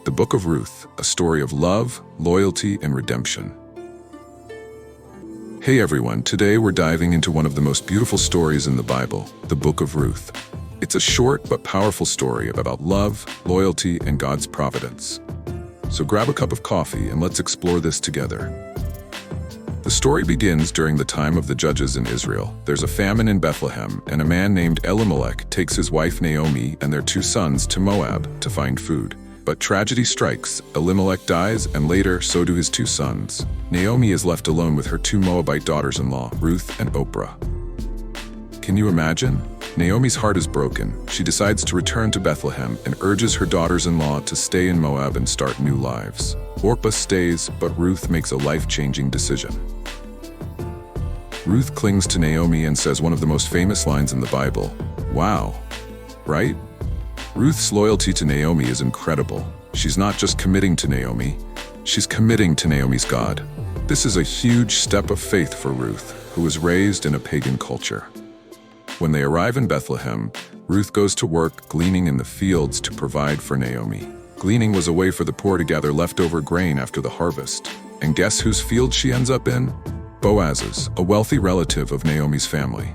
The Book of Ruth, a story of love, loyalty, and redemption. Hey everyone, today we're diving into one of the most beautiful stories in the Bible, the Book of Ruth. It's a short but powerful story about love, loyalty, and God's providence. So grab a cup of coffee and let's explore this together. The story begins during the time of the judges in Israel. There's a famine in Bethlehem, and a man named Elimelech takes his wife Naomi and their 2 sons to Moab to find food. But tragedy strikes, Elimelech dies, and later so do his 2 sons. Naomi is left alone with her 2 Moabite daughters-in-law, Ruth and Oprah. Can you imagine? Naomi's heart is broken. She decides to return to Bethlehem and urges her daughters-in-law to stay in Moab and start new lives. Orpah stays, but Ruth makes a life-changing decision. Ruth clings to Naomi and says one of the most famous lines in the Bible, "Wow." Right? Ruth's loyalty to Naomi is incredible. She's not just committing to Naomi, she's committing to Naomi's God. This is a huge step of faith for Ruth, who was raised in a pagan culture. When they arrive in Bethlehem, Ruth goes to work gleaning in the fields to provide for Naomi. Gleaning was a way for the poor to gather leftover grain after the harvest. And guess whose field she ends up in? Boaz's, a wealthy relative of Naomi's family.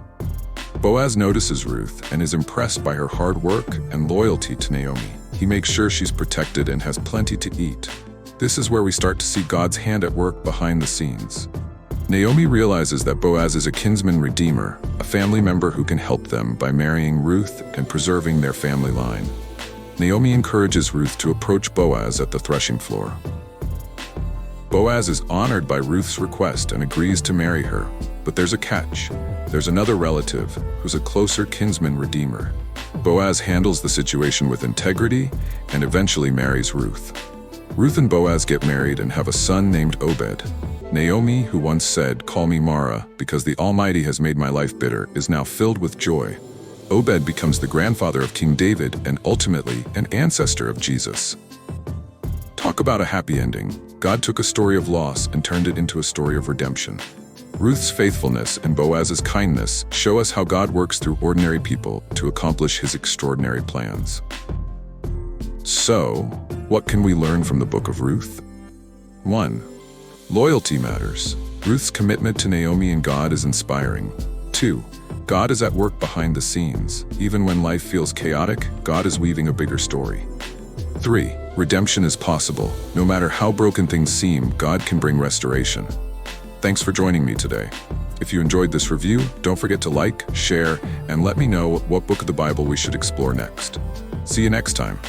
Boaz notices Ruth and is impressed by her hard work and loyalty to Naomi. He makes sure she's protected and has plenty to eat. This is where we start to see God's hand at work behind the scenes. Naomi realizes that Boaz is a kinsman redeemer, a family member who can help them by marrying Ruth and preserving their family line. Naomi encourages Ruth to approach Boaz at the threshing floor. Boaz is honored by Ruth's request and agrees to marry her. But there's a catch. There's another relative who's a closer kinsman redeemer. Boaz handles the situation with integrity and eventually marries Ruth. Ruth and Boaz get married and have a son named Obed. Naomi, who once said, "Call me Mara, because the Almighty has made my life bitter," is now filled with joy. Obed becomes the grandfather of King David and ultimately an ancestor of Jesus. Talk about a happy ending. God took a story of loss and turned it into a story of redemption. Ruth's faithfulness and Boaz's kindness show us how God works through ordinary people to accomplish his extraordinary plans. So, what can we learn from the Book of Ruth? 1. Loyalty matters. Ruth's commitment to Naomi and God is inspiring. 2. God is at work behind the scenes. Even when life feels chaotic, God is weaving a bigger story. 3. Redemption is possible. No matter how broken things seem, God can bring restoration. Thanks for joining me today. If you enjoyed this review, don't forget to like, share, and let me know what book of the Bible we should explore next. See you next time.